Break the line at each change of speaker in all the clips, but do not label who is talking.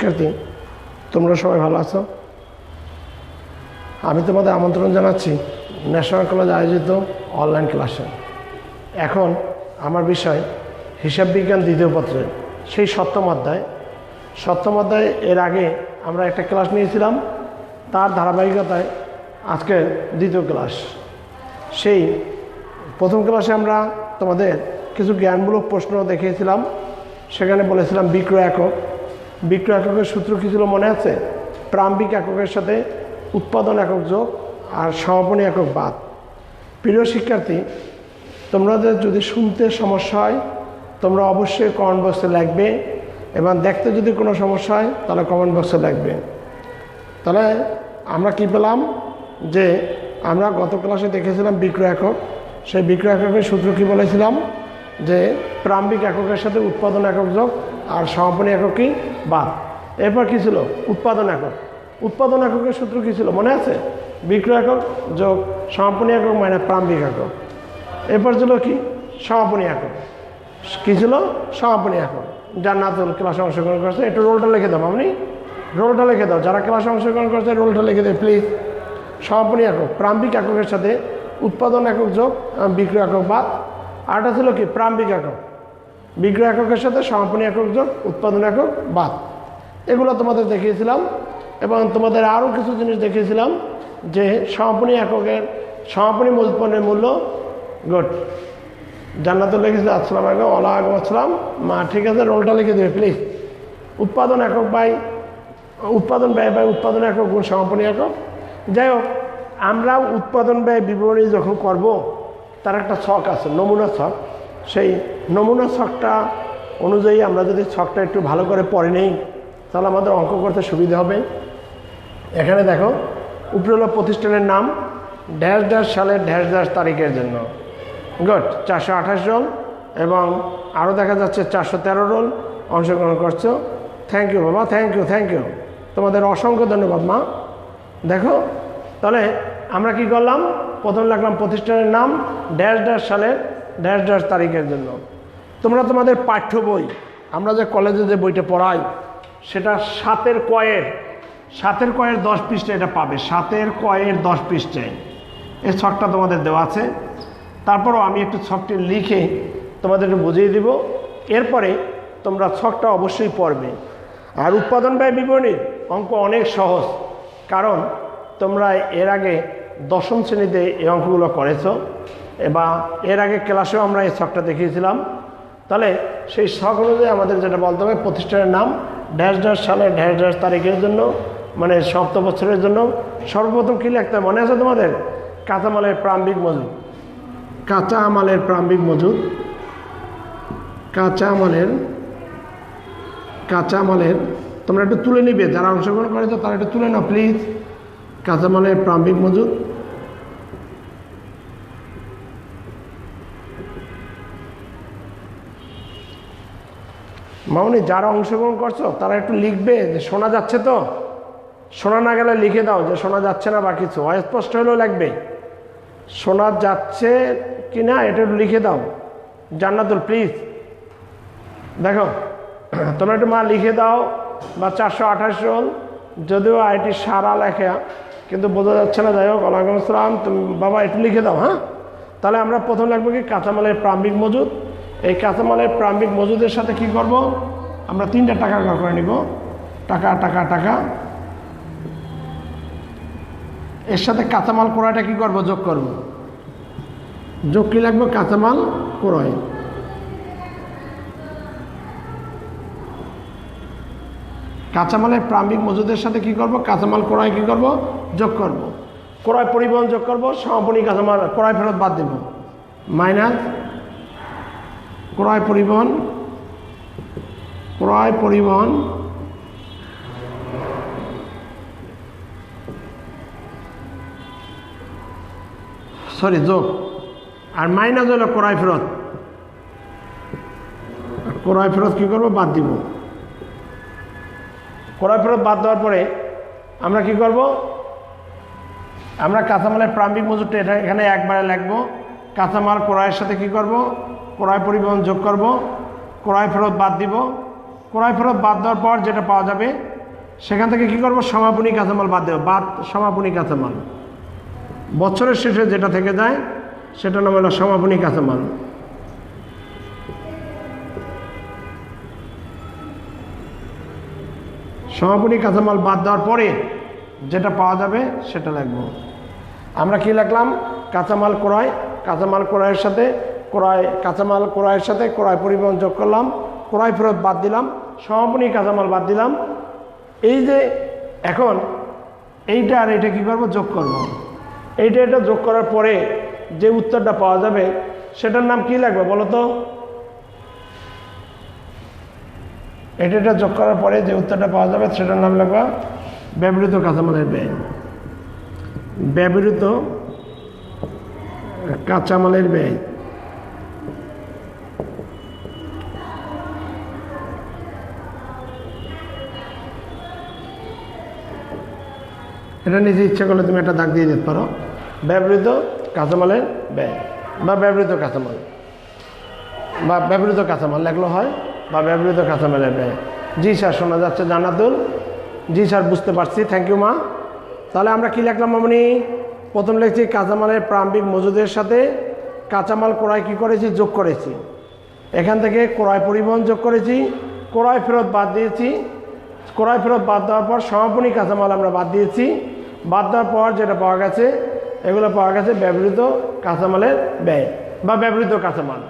শিক্ষার্থী, তোমরা সবাই ভালো আছো? আমি তোমাদের আমন্ত্রণ জানাচ্ছি ন্যাশনাল কলেজ আয়োজিত অনলাইন ক্লাসে। এখন আমার বিষয় হিসাব বিজ্ঞান দ্বিতীয় পত্রের সেই সপ্তম অধ্যায়। এর আগে আমরা একটা ক্লাস নিয়েছিলাম, তার ধারাবাহিকতায় আজকে দ্বিতীয় ক্লাস। সেই প্রথম ক্লাসে আমরা তোমাদের কিছু জ্ঞানমূলক প্রশ্ন দেখিয়েছিলাম। সেখানে বলেছিলাম বিক্রয় এককের সূত্র কী ছিল মনে আছে? প্রারম্ভিক এককের সাথে উৎপাদন একক যোগ আর সমাপনী একক বাদ। প্রিয় শিক্ষার্থী, তোমাদের যদি শুনতে সমস্যা হয় তোমরা অবশ্যই কমেন্ট বক্সে লিখবে, এবং দেখতে যদি কোনো সমস্যা হয় তাহলে কমেন্ট বক্সে লিখবে। তাহলে আমরা কি পেলাম যে আমরা গত ক্লাসে দেখেছিলাম বিক্রয় একক। সেই বিক্রয় এককের সূত্র কী বলেছিলাম? যে প্রারম্ভিক এককের সাথে উৎপাদন একক যোগ আর সমাপনী একক কি বাদ। এরপর কী ছিল? উৎপাদন এককের সূত্র কী ছিল মনে আছে? বিক্রয় একক যোগ সমাপনী একক মাইনাস প্রারম্ভিক একক। এরপর ছিল কি? সমাপনী একক। কী ছিল? সমাপনী একক। জান্নাতুল ক্লাসে অংশগ্রহণ করছে, একটু রোলটা লিখে দাও। আপনি রোলটা লিখে দাও, যারা ক্লাসে অংশগ্রহণ করছে রোলটা লিখে দেয় প্লিজ। সমাপনী একক প্রারম্ভিক এককের সাথে উৎপাদন একক যোগ বিক্রয় একক বাদ। আরটা ছিল কি? প্রারম্ভিক একক বিক্রয় এককের সাথে সমাপনী একক যোগ উৎপাদন একক বাদ। এগুলো তোমাদের দেখিয়েছিলাম, এবং তোমাদের আরও কিছু জিনিস দেখিয়েছিলাম যে সমাপনী এককের সমাপনী মজুত পণ্যের মূল্য গুড। জান্নাতুল লিখেছিল আসসালাম আলাইকুম, ওয়ালাইকুম আসসালাম মা। ঠিক আছে, রোলটা লিখে দেবে প্লিজ। উৎপাদন ব্যয় বাই উৎপাদন একক গুণ সমাপনী একক। যাই হোক, আমরা উৎপাদন ব্যয় বিবরণী যখন করব তার একটা ছক আছে, নমুনা ছক। সেই নমুনা ছকটা অনুযায়ী আমরা যদি ছকটা একটু ভালো করে পড়ে নেই তাহলে আমাদের অঙ্ক করতে সুবিধা হবে। এখানে দেখো, উপরে হলো প্রতিষ্ঠানের নাম, ড্যাশ ড্যাশ সালের ড্যাশ ড্যাশ তারিখের জন্য গুড 428 রোল, এবং আরও দেখা যাচ্ছে 413 রোল অংশগ্রহণ করছো। থ্যাংক ইউ বাবা, থ্যাংক ইউ, তোমাদের অসংখ্য ধন্যবাদ মা। দেখো, তাহলে আমরা কি করলাম? প্রথম লাগলাম প্রতিষ্ঠানের নাম, ড্যাশ ড্যাশ সালের ড্যাশ ড্যাশ তারিখের জন্য। তোমরা তোমাদের পাঠ্য বই, আমরা যে কলেজে যে বইটা পড়াই সেটা 7 কয়ের 10 পৃষ্ঠায় এটা পাবে। 7 কয়ের 10 পৃষ্ঠায় এই ছকটা তোমাদের দেওয়া আছে। তারপরও আমি একটু ছকটি লিখে তোমাদেরকে বুঝিয়ে দিব, এরপরে তোমরা ছকটা অবশ্যই পড়বে। আর উৎপাদন ব্যয় বিবরণীর অঙ্ক অনেক সহজ, কারণ তোমরা এর আগে 10ম শ্রেণীতে এই অঙ্কগুলো করেছো, বা এর আগে ক্লাসেও আমরা এই ছকটা দেখিয়েছিলাম। তাহলে সেই ছক অনুযায়ী আমাদের যেটা বলতে হবে, প্রতিষ্ঠানের নাম ড্যাশ ড্যাশ সালের ড্যাশ ড্যাশ তারিখের জন্য, মানে সপ্তাহ বছরের জন্য সর্বপ্রথম কী লিখতে হবে মনে আছে তোমাদের? কাঁচামালের প্রারম্ভিক মজুদ, কাঁচামালের তোমরা একটু তুলে নিবে, যারা অংশগ্রহণ করেছো তারা একটু তুলে নাও প্লিজ। কাঁচামালের প্রারম্ভিক মজুদ, মামনি যারা অংশগ্রহণ করছো তারা একটু লিখবে যে শোনা যাচ্ছে তো। শোনা না গেলে লিখে দাও যে শোনা যাচ্ছে না, বা কিছু অস্পষ্ট হলেও লাগবে। শোনা যাচ্ছে কি না এটা একটু লিখে দাও জান্নাতুল প্লিজ। দেখো, তোমরা একটু মা লিখে দাও, বা 428 রোল, যদিও আইটি সারা লেখা কিন্তু বোঝা যাচ্ছে না। যাই হোক, ওয়ালাইকুম আসসালাম, তুমি বাবা একটু লিখে দাও। হ্যাঁ, তাহলে আমরা প্রথম লিখবো কি? কাঁচামালের প্রারম্ভিক মজুদ। এই কাঁচামালের প্রারম্ভিক মজুদের সাথে কি করব? আমরা 3টা টাকা করে নিব, টাকা। এর সাথে কাঁচামাল ক্রয়টা কি করব? যোগ করব। যোগ কি লাগবে? কাঁচামাল ক্রয়। কাঁচামালের প্রারম্ভিক মজুদের সাথে কি করব? কাঁচামাল ক্রয় কি করব? যোগ করব। ক্রয় পরিবহন যোগ করব, সমাপনী কাঁচামাল ক্রয় ফেরত বাদ দেব, মাইনাস ক্রয় পরিবহন যোগ, আর মাইনাস হলো ক্রয় ফেরত কি করব? বাদ দিব। ক্রয় ফেরত বাদ দেওয়ার পরে আমরা কি করব? আমরা কাঁচামালের প্রারম্ভিক মজুরটা এখানে একবারে লিখবো। কাঁচামাল ক্রয়ের সাথে কি করব? ক্রয় পরিবহন যোগ করব, ক্রয় ফেরত বাদ দিব, ক্রয় ফেরত বাদ দেওয়ার পর যেটা পাওয়া যাবে সেখান থেকে কি করব, সমাপনী কাঁচামাল বাদ দেবো, সমাপনী কাঁচামাল। বছরের শেষে যেটা থেকে যায় সেটার নাম হলো সমাপনী কাঁচামাল। সমাপনী কাঁচামাল বাদ দেওয়ার পরে যেটা পাওয়া যাবে সেটা লিখব। আমরা কি লিখলাম, কাঁচামাল ক্রয়, কাঁচামাল ক্রয়ের সাথে কাঁচামাল ক্রয়ের সাথে ক্রয় পরিবহন যোগ করলাম, ক্রয় ফেরত বাদ দিলাম, সমাপনী কাঁচামাল বাদ দিলাম। এই যে এখন এইটা আর এটা কী করবো, যোগ করব। এটা যোগ করার পরে যে উত্তরটা পাওয়া যাবে সেটার নাম কি লাগবে বলো তো? এটা যোগ করার পরে যে উত্তরটা পাওয়া যাবে সেটার নাম লাগবে ব্যবহৃত কাঁচামালের ব্যয়। ব্যবহৃত কাঁচামালের ব্যয়। এটা নিজে ইচ্ছা করলে তুমি একটা দাগ দিয়ে দিতে পারো, ব্যবহৃত কাঁচামালের ব্যয় বা ব্যবহৃত কাঁচামাল, বা ব্যবহৃত কাঁচামাল লেখলো হয়, বা ব্যবহৃত কাঁচামালের ব্যয়। জি স্যার, শোনা যাচ্ছে জান্নাতুল। জি স্যার, বুঝতে পারছি, থ্যাংক ইউ মা। তাহলে আমরা কি লিখলাম মামনি? প্রথম লিখছি কাঁচামালের প্রারম্ভিক মজুদের সাথে কাঁচামাল ক্রয় কী করেছি, যোগ করেছি। এখান থেকে ক্রয় পরিবহন যোগ করেছি, ক্রয় ফেরত বাদ দিয়েছি, ক্রয় ফেরত বাদ দেওয়ার পর সমাপনী কাঁচামাল আমরা বাদ দিয়েছি। বাদ দেওয়ার পর যেটা পাওয়া গেছে, এগুলো পাওয়া গেছে ব্যবহৃত কাঁচামালের ব্যয় বা ব্যবহৃত কাঁচামাল।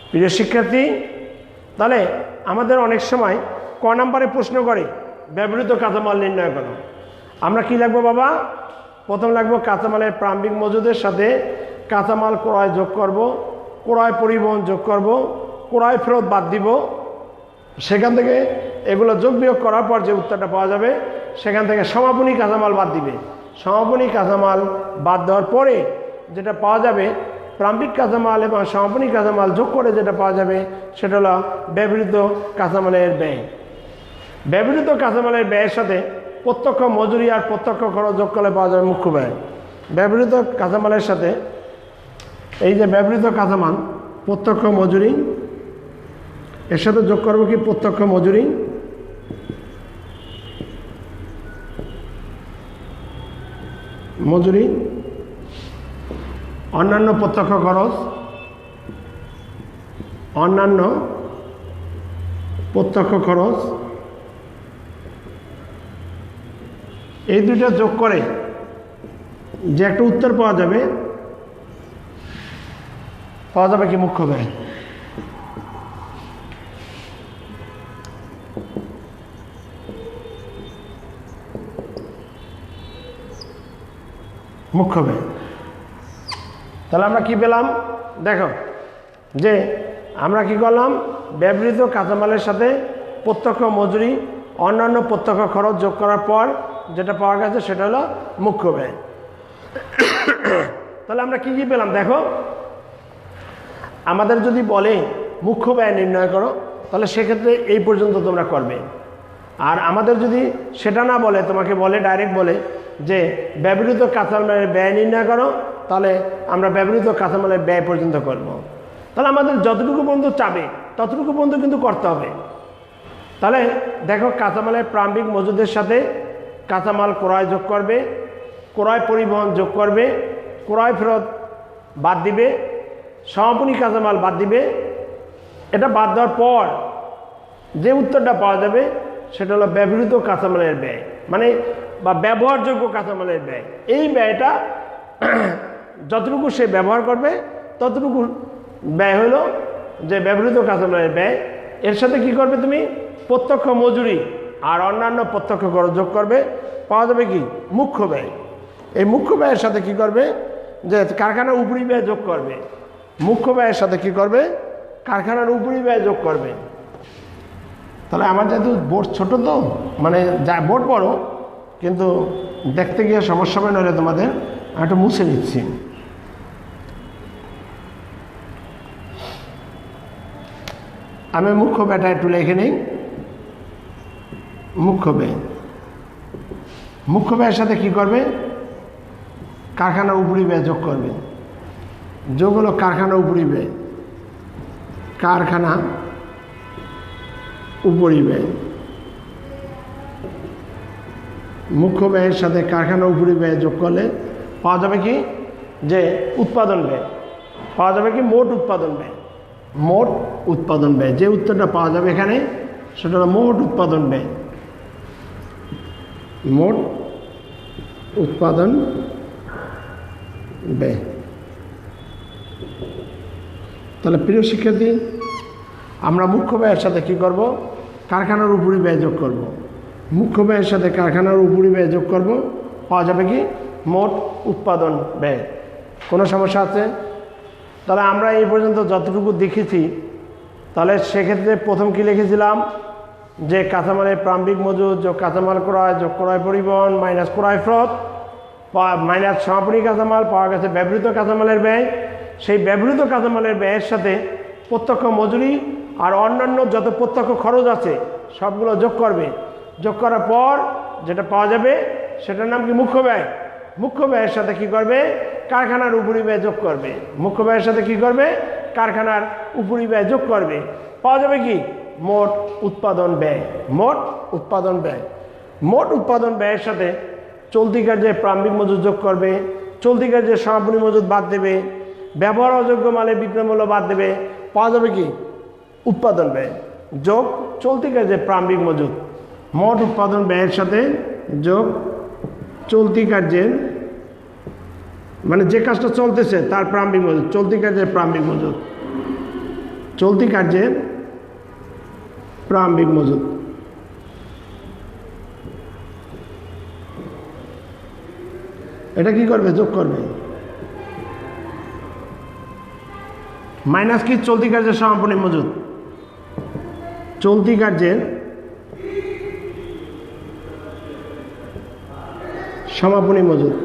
প্রিয় শিক্ষার্থী, তাহলে আমাদের অনেক সময় ক নম্বরে প্রশ্ন করে ব্যবহৃত কাঁচামাল নির্ণয় করো। আমরা কি লিখবো বাবা? প্রথম লিখবো কাঁচামালের প্রারম্ভিক মজুদের সাথে কাঁচামাল ক্রয় যোগ করব, ক্রয় পরিবহন যোগ করব, ক্রয় ফেরত বাদ দিব। সেখান থেকে এগুলো যোগ বিয়োগ করার পর যে উত্তরটা পাওয়া যাবে সেখান থেকে সমাপনী কাঁচামাল বাদ দিবে। সমাপনী কাঁচামাল বাদ দেওয়ার পরে যেটা পাওয়া যাবে, প্রারম্ভিক কাঁচামাল এবং সমাপনী কাঁচামাল যোগ করে যেটা পাওয়া যাবে সেটা হলো ব্যবহৃত কাঁচামালের ব্যয়। ব্যবহৃত কাঁচামালের ব্যয়ের সাথে প্রত্যক্ষ মজুরি আর প্রত্যক্ষ খরচ যোগ করলে পাওয়া যাবে মুখ্য ব্যয়। ব্যবহৃত কাঁচামালের সাথে এই যে ব্যবহৃত কাঁচামাল, প্রত্যক্ষ মজুরি, এর সাথে যোগ করবো কি প্রত্যক্ষ মজুরি, অন্যান্য প্রত্যক্ষ খরচ, অন্যান্য প্রত্যক্ষ খরচ, এই দুটো যোগ করে যে একটা উত্তর পাওয়া যাবে কি মুখ্য ব্যয়। মুখ্য ব্যয়। তাহলে আমরা কি পেলাম দেখো, যে আমরা কি করলাম, ব্যবহৃত কাঁচামালের সাথে প্রত্যক্ষ মজুরি, অন্যান্য প্রত্যক্ষ খরচ যোগ করার পর যেটা পাওয়া গেছে সেটা হলো মুখ্য ব্যয়। তাহলে আমরা কি পেলাম দেখো, আমাদের যদি বলে মুখ্য ব্যয় নির্ণয় করো তাহলে সেক্ষেত্রে এই পর্যন্ত তোমরা করবে। আর আমাদের যদি সেটা না বলে, তোমাকে বলে ডাইরেক্ট বলে যে ব্যবহৃত কাঁচামালের ব্যয় নির্ণয় করো, তাহলে আমরা ব্যবহৃত কাঁচামালের ব্যয় পর্যন্ত করব। তাহলে আমাদের যতটুকু পর্যন্ত চাবে ততটুকু পর্যন্ত কিন্তু করতে হবে। তাহলে দেখো, কাঁচামালের প্রারম্ভিক মজুদের সাথে কাঁচামাল ক্রয় যোগ করবে, ক্রয় পরিবহন যোগ করবে, ক্রয় ফেরত বাদ দিবে, সমাপনী কাঁচামাল বাদ দিবে। এটা বাদ দেওয়ার পর যে উত্তরটা পাওয়া যাবে সেটা হলো ব্যবহৃত কাঁচামালের ব্যয়, মানে বা ব্যবহারযোগ্য কাঁচামালের ব্যয়। এই ব্যয়টা যতটুকু সে ব্যবহার করবে ততটুকু ব্যয় হলো যে ব্যবহৃত কাঁচামালের ব্যয়। এর সাথে কি করবে তুমি, প্রত্যক্ষ মজুরি আর অন্যান্য প্রত্যক্ষ খরচ যোগ করবে, পাওয়া যাবে কি মুখ্য ব্যয়। এই মুখ্য ব্যয়ের সাথে কি করবে, যে কারখানার উপরি ব্যয় যোগ করবে। মুখ্য ব্যয়ের সাথে কি করবে, কারখানার উপরি ব্যয় যোগ করবে। তাহলে আমার যেহেতু বোর্ড ছোট, তো মানে যা বোর্ড বড়, কিন্তু দেখতে গিয়ে সমস্যা হবে, নইলে তোমাদের একটু মুছে নিচ্ছি। আমি মুখ্য ব্যয়টা একটু লিখে নিই। মুখ্য ব্যয়, মুখ্য ব্যয়ের সাথে কি করবে, কারখানার উপরি ব্যয় যোগ করবে। যোগ হলো কারখানা উপরি ব্যয়, কারখানা উপরিব্যয়, মুখ্য ব্যয়ের সাথে কারখানার উপরিব্যয় যোগ করলে পাওয়া যাবে কি যে উৎপাদন ব্যয়, পাওয়া যাবে কি মোট উৎপাদন ব্যয়। মোট উৎপাদন ব্যয় যে উত্তরটা পাওয়া যাবে এখানে সেটা হলো মোট উৎপাদন ব্যয়, মোট উৎপাদন ব্যয়। তাহলে প্রিয় শিক্ষার্থী, আমরা মুখ্য ব্যয়ের সাথে কী করব, কারখানার উপরিব্যয় যোগ করব। মুখ্য ব্যয়ের সাথে কারখানার উপরিব্যয় যোগ করব, পাওয়া যাবে কি মোট উৎপাদন ব্যয়। কোনো সমস্যা আছে? তাহলে আমরা এই পর্যন্ত যতটুকু দেখেছি, তাহলে সেক্ষেত্রে প্রথম কি লিখেছিলাম যে কাঁচামালের প্রারম্ভিক মজুদ যোগ কাঁচামাল ক্রয় যোগ ক্রয় পরিবহন মাইনাস ক্রয় ফ্রত মাইনাস সমাপনী কাঁচামাল, পাওয়া গেছে ব্যবহৃত কাঁচামালের ব্যয়। সেই ব্যবহৃত কাঁচামালের ব্যয়ের সাথে প্রত্যক্ষ মজুরি আর অন্যান্য যত প্রত্যক্ষ খরচ আছে সবগুলো যোগ করবে। যোগ করার পর যেটা পাওয়া যাবে সেটার নাম কি মুখ্য ব্যয়। মুখ্য ব্যয়ের সাথে কি করবে, কারখানার উপরিব্যয় যোগ করবে। মুখ্য ব্যয়ের সাথে কি করবে, কারখানার উপরিব্যয় যোগ করবে, পাওয়া যাবে কি মোট উৎপাদন ব্যয়। মোট উৎপাদন ব্যয়, মোট উৎপাদন ব্যয়ের সাথে চলতি কার্যে প্রারম্ভিক মজুদ যোগ করবে, চলতি কার্যে সমাপনী মজুদ বাদ দেবে, ব্যবহার অযোগ্য মালের বিক্রয় মূল্য বাদ দেবে, পাওয়া যাবে কি উৎপাদন ব্যয় যোগ চলতি কার্যে প্রারম্ভিক মজুদ। মোট উৎপাদন ব্যয়ের সাথে যোগ চলতি কার্যের, মানে যে কাজটা চলতেছে তার প্রারম্ভিক মজুদ, চলতি কার্যের প্রারম্ভিক মজুদ, চলতি কার্যের প্রারম্ভিক মজুদ। এটা কি করবে, যোগ করবে। মাইনাস কি চলতি কার্যের সমাপনী মজুদ, চলতি কার্যের সমাপনী মজুদ।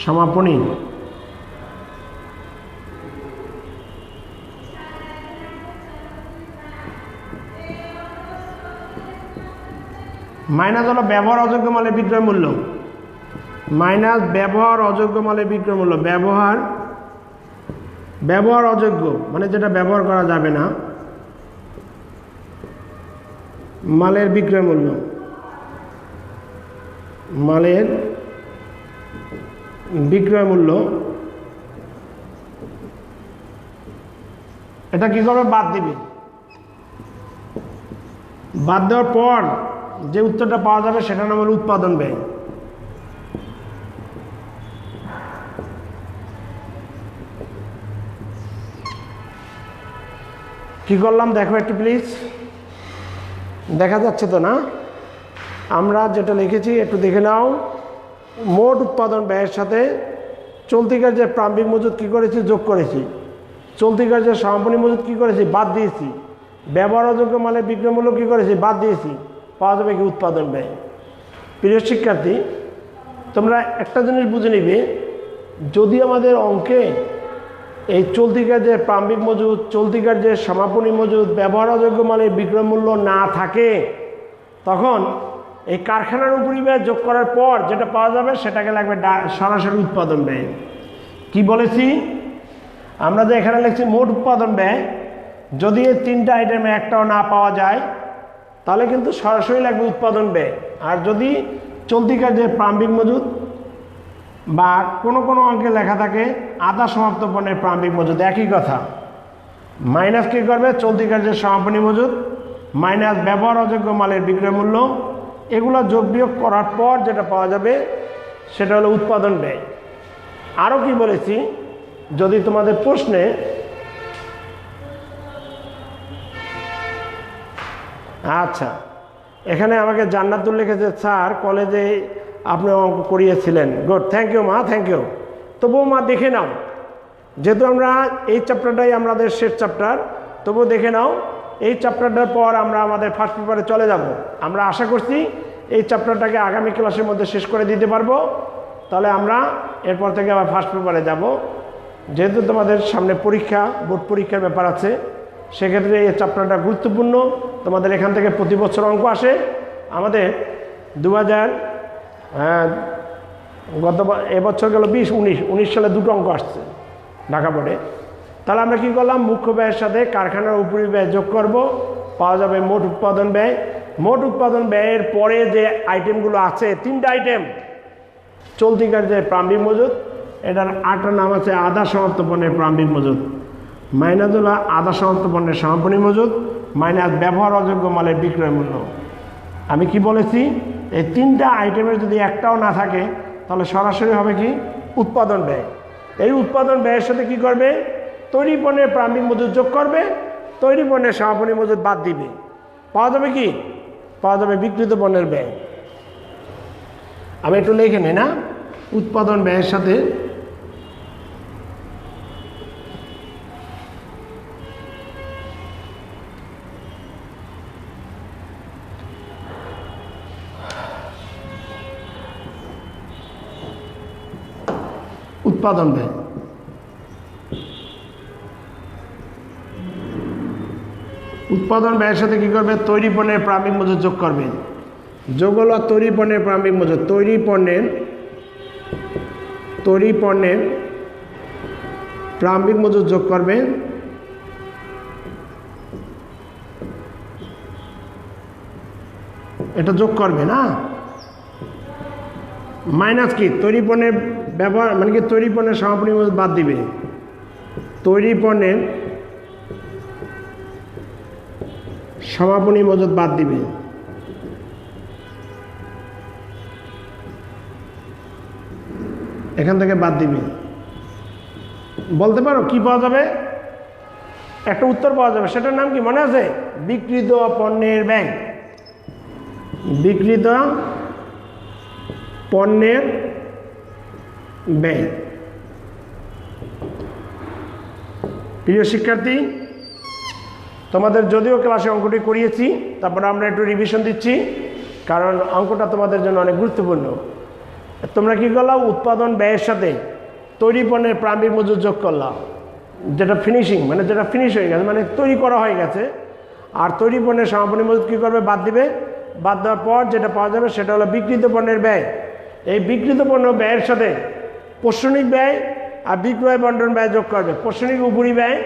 সমাপনী মাইনাস হলো ব্যবহার অযোগ্য মালের বিক্রয় মূল্য, মাইনাস ব্যবহার অযোগ্য মালের বিক্রয় মূল্য। ব্যবহার অযোগ্য মানে যেটা ব্যবহার করা যাবে না, মালের বিক্রয় মূল্য, মালের বিক্রয় মূল্য। এটা কি করবে, বাদ দিবে। বাদ দেওয়ার পর যে উত্তরটা পাওয়া যাবে সেটা নাম হলো উৎপাদন ব্যয়। কি করলাম দেখো একটু প্লিজ, দেখা যাচ্ছে তো না? আমরা যেটা লিখেছি একটু দেখে নাও। মোট উৎপাদন ব্যয়ের সাথে চলতি কার্যের প্রারম্ভিক মজুদ কী করেছি, যোগ করেছি। চলতি কার্যের সমাপনী মজুদ কী করেছি, বাদ দিয়েছি। ব্যবহার অযোগ্য মালের বিক্রয় মূল্য কী করেছি, বাদ দিয়েছি, পাওয়া যাবে কি উৎপাদন ব্যয়। প্রিয় শিক্ষার্থী, তোমরা একটা জিনিস বুঝে নিবে, যদি আমাদের অঙ্কে এই চলতি কার্যের প্রারম্ভিক মজুদ, চলতি কার্যের সমাপনী মজুদ, ব্যবহার অযোগ্য মালের বিক্রয় মূল্য না থাকে, তখন এই কারখানার উপরিব্যয় যোগ করার পর যেটা পাওয়া যাবে সেটাকে লাগবে সরাসরি উৎপাদন ব্যয়। কি বলেছি আমরা, যে এখানে লিখছি মোট উৎপাদন ব্যয়, যদি এই তিনটা আইটেমে একটাও না পাওয়া যায় তাহলে কিন্তু সরাসরি লাগবে উৎপাদন ব্যয়। আর যদি চলতি কার্যের প্রারম্ভিক মজুদ বা কোনো কোনো অঙ্কে লেখা থাকে আধা সমাপ্ত পণ্যের প্রারম্ভিক মজুদ, একই কথা। মাইনাস কী করবে, চলতি কার্যের সমাপনী মজুদ মাইনাস ব্যবহার অযোগ্য মালের বিক্রয় মূল্য, এগুলো যোগ বিয়োগ করার পর যেটা পাওয়া যাবে সেটা হলো উৎপাদন ব্যয়। আরও কি বলেছি, যদি তোমাদের প্রশ্নে আচ্ছা এখানে আমাকে জান্নাতুল লিখেছে, স্যার কলেজে আপনি অঙ্ক করিয়েছিলেন, গুড, থ্যাংক ইউ মা, থ্যাংক ইউ। তবুও মা দেখে নাও, যেহেতু আমরা এই চ্যাপ্টারটাই আমাদের শেষ চ্যাপ্টার, তবুও দেখে নাও। এই চ্যাপ্টারটার পর আমরা আমাদের ফার্স্ট পেপারে চলে যাব। আমরা আশা করছি এই চ্যাপ্টারটাকে আগামী ক্লাসের মধ্যে শেষ করে দিতে পারবো। তাহলে আমরা এরপর থেকে আবার ফার্স্ট পেপারে যাব। যেহেতু তোমাদের সামনে পরীক্ষা, বোর্ড পরীক্ষার ব্যাপার আছে, সেক্ষেত্রে এই চ্যাপ্টারটা গুরুত্বপূর্ণ। তোমাদের এখান থেকে প্রতি বছর অঙ্ক আসে। আমাদের 2000 গত এবছর গেল 20-19 সালে দুটো অঙ্ক আসছে ঢাকা বোর্ডে। তাহলে আমরা কি করলাম, মুখ্য ব্যয়ের সাথে কারখানার উপরি ব্যয় যোগ করব, পাওয়া যাবে মোট উৎপাদন ব্যয়। মোট উৎপাদন ব্যয়ের পরে যে আইটেমগুলো আছে, 3টা আইটেম, চলতি কার্যের প্রারম্ভিক মজুদ, এটার আরেকটার নাম আছে আধা সমাপ্ত পণ্যের প্রারম্ভিক মজুদ, মাইনাস হলো আধা সমাপ্ত পণ্যের সমাপনী মজুদ, মাইনাস ব্যবহার অযোগ্য মালের বিক্রয় মূল্য। আমি কি বলেছি, এই 3টা আইটেমের যদি একটাও না থাকে তাহলে সরাসরি হবে কি উৎপাদন ব্যয়। এই উৎপাদন ব্যয়ের সাথে কি করবে, তৈরি পণ্যের প্রারম্ভিক মজুদ যোগ করবে, তৈরি পণ্যের সমাপনী মজুদ বাদ দিবে, পাওয়া যাবে কি, পাওয়া যাবে বিক্রিত পণ্যের ব্যয়। আমি একটু লিখে নিই না, উৎপাদন ব্যয়ের সাথে উৎপাদন ব্যয়, উৎপাদন ব্যয়ের সাথে কি করবে, তৈরি পণ্যের প্রারম্ভিক মজুদ যোগ করবে। যোগ হলো তৈরি পণ্যের প্রারম্ভিক মজুদ, তৈরি পণ্যের প্রারম্ভিক মজুদ যোগ করবে, এটা যোগ করবে না, মাইনাস কি তৈরি পণ্যের ব্যবহার মানে কি তৈরি পণ্যের সমাপনী মজুদ বাদ দিবে, তৈরি পণ্যের সমাপনী মজুদ বাদ দিবে, এখান থেকে বাদ দিবে। বলতে পারো কি পাওয়া যাবে, একটা উত্তর পাওয়া যাবে, সেটার নাম কি মনে আছে, বিক্রিত পণ্যের ব্যয়। বিক্রিত পণ্যের ব্যয়। প্রিয় শিক্ষার্থী, তোমাদের যদিও ক্লাসে অঙ্কটি করিয়েছি, তারপরে আমরা একটু রিভিশন দিচ্ছি, কারণ অঙ্কটা তোমাদের জন্য অনেক গুরুত্বপূর্ণ। তোমরা কি করলাম, উৎপাদন ব্যয়ের সাথে তৈরি পণ্যের প্রারম্ভিক মজুদ যোগ করলাম, যেটা ফিনিশিং মানে যেটা ফিনিশ হয়ে গেছে, মানে তৈরি করা হয়ে গেছে। আর তৈরি পণ্যের সমাপনী মজুদ কী করবে, বাদ দিবে। বাদ দেওয়ার পর যেটা পাওয়া যাবে সেটা হলো বিক্রিত পণ্যের ব্যয়। এই বিক্রিত পণ্য ব্যয়ের সাথে প্রশাসনিক ব্যয় আর বিক্রয় বন্টন ব্যয় যোগ করবে। প্রশাসনিক উপরি ব্যয়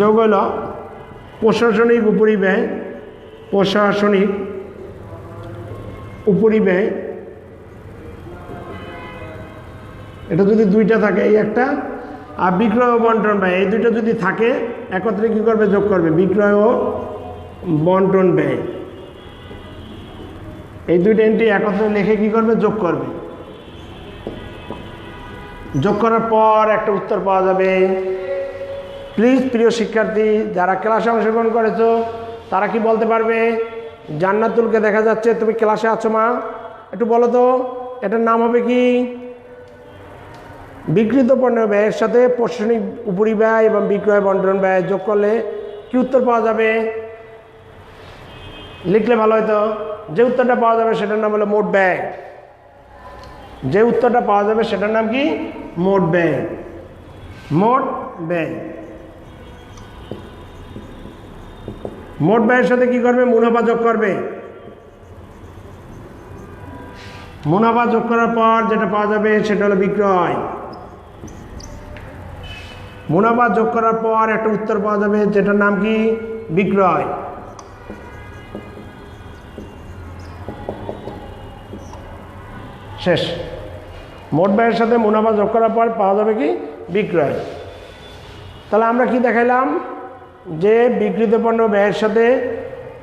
যোগ হল প্রশাসনিক উপরি ব্যয়, প্রশাসনিক উপরি ব্যয়, এটা যদি দুইটা থাকে এই একটা, আর বিক্রয় ও বন্টন ব্যয় এই দুইটা যদি থাকে একত্রে কী করবে, যোগ করবে বিক্রয় ও বন্টন ব্যয়। এই দুইটা এন্ট্রি একত্রে লিখে কী করবে, যোগ করবে। যোগ করার পর একটা উত্তর পাওয়া যাবে। প্লিজ প্রিয় শিক্ষার্থী, যারা ক্লাসে অংশগ্রহণ করেছো তারা কি বলতে পারবে? জান্নাতুলকে দেখা যাচ্ছে, তুমি ক্লাসে আছো মা, একটু বলো তো এটার নাম হবে কি? বিক্রিত পণ্য ব্যয়ের সাথে প্রশাসনিক উপরি ব্যয় এবং বিক্রয় বন্টন ব্যয় যোগ করলে কি উত্তর পাওয়া যাবে? লিখলে ভালো হতো। যে উত্তরটা পাওয়া যাবে সেটার নাম হলো মোট ব্যয়। যে উত্তরটা পাওয়া যাবে সেটার নাম কি? মোট ব্যয়। মোট ব্যয়। মোট ব্যয়ের সাথে কি করবে? মুনাফা যোগ করবে। মুনাফা যোগ করার পর যেটা পাওয়া যাবে সেটা হলো বিক্রয়। মুনাফা যোগ করার পর একটা উত্তর পাওয়া যাবে যেটার নাম কি? বিক্রয়। শেষ। মোট ব্যয়ের সাথে মুনাফা যোগ করার পর পাওয়া যাবে কি? বিক্রয়। তাহলে আমরা কি দেখাইলাম? যে বিক্রিত পণ্য ব্যয়ের সাথে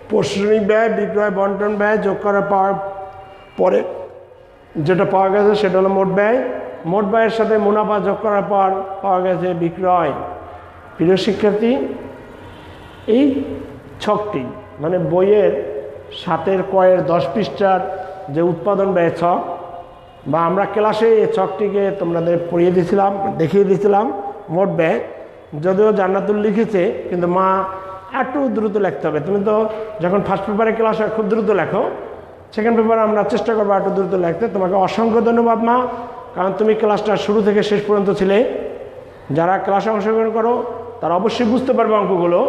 প্রশাসনিক ব্যয়, বিক্রয় বন্টন ব্যয় যোগ করার পরে যেটা পাওয়া গেছে সেটা হলো মোট ব্যয়। মোট ব্যয়ের সাথে মুনাফা যোগ করার পর পাওয়া গেছে বিক্রয়। প্রিয় শিক্ষার্থী, এই ছকটি মানে বইয়ের 7-এর কয়ের 10 পৃষ্ঠার যে উৎপাদন ব্যয় ছক, বা আমরা ক্লাসে এই ছকটিকে তোমাদের পড়িয়ে দিয়েছিলাম, দেখিয়ে দিয়েছিলাম মোট ব্যয়। যদিও জান্নাতুল লিখেছে, কিন্তু মা একটু দ্রুত লিখতে হবে। তুমি তো যখন ফার্স্ট পেপারে ক্লাস হয় খুব দ্রুত লেখো, সেকেন্ড পেপারে আমরা চেষ্টা করবো একটু দ্রুত লিখতে। তোমাকে অসংখ্য ধন্যবাদ মা, কারণ তুমি ক্লাসটা শুরু থেকে শেষ পর্যন্ত ছিলে। যারা ক্লাসে অংশগ্রহণ করো তারা অবশ্যই বুঝতে পারবে অঙ্কগুলো,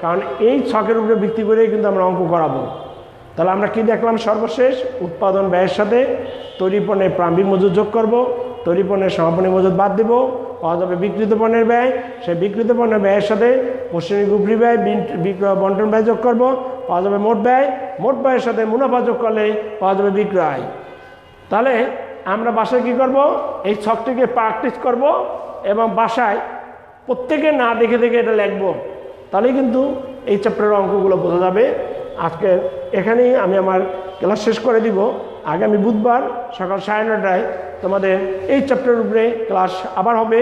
কারণ এই ছকের উপরে ভিত্তি করেই কিন্তু আমরা অঙ্ক করাবো। তাহলে আমরা কি দেখলাম? সর্বশেষ উৎপাদন ব্যয়ের সাথে তৈরি পণ্যের প্রারম্ভিক মজুদ যোগ করব, তৈরি পণ্যের সমাপনী মজুদ বাদ দেব, পাওয়া যাবে বিক্রিত পণ্যের ব্যয়, সেই বিক্রিত পণ্যের ব্যয়ের সাথে প্রশাসনিক উপরি ব্যয় বিক্রয় বন্টন ব্যয় যোগ করবো, পাওয়া যাবে মোট ব্যয়। মোট ব্যয়ের সাথে মুনাফা যোগ করলে পাওয়া যাবে বিক্রয় আয়। তাহলে আমরা বাসায় কি করব, এই ছকটিকে প্র্যাকটিস করব এবং বাসায় প্রত্যেকে না দেখে দেখে এটা লিখবো, তাহলেই কিন্তু এই চ্যাপ্টারের অঙ্কগুলো বোঝা যাবে। আজকে এখানেই আমি আমার ক্লাস শেষ করে দিব। আগামী বুধবার সকাল 9:30টায় তোমাদের এই চ্যাপ্টারের উপরে ক্লাস আবার হবে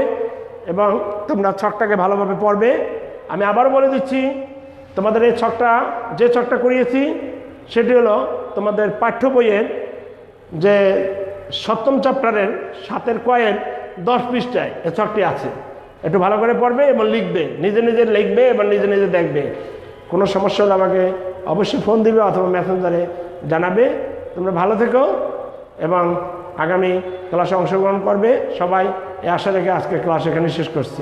এবং তোমরা ছকটাকে ভালোভাবে পড়বে। আমি আবারও বলে দিচ্ছি, তোমাদের এই ছকটা, যে ছকটা করিয়েছি সেটি হলো তোমাদের পাঠ্য বইয়ের যে 7ম চ্যাপ্টারের 7-এর কয়ের 10 পৃষ্ঠায় এই ছকটি আছে। একটু ভালো করে পড়বে এবং লিখবে, নিজে নিজে লিখবে এবং নিজে নিজে দেখবে। কোনো সমস্যা হলে আমাকে অবশ্যই ফোন দিবে অথবা মেসেঞ্জারে জানাবে। তোমরা ভালো থেকো এবং আগামী ক্লাসে অংশগ্রহণ করবে সবাই, এই আশা রেখে আজকে ক্লাস এখানে শেষ করছি।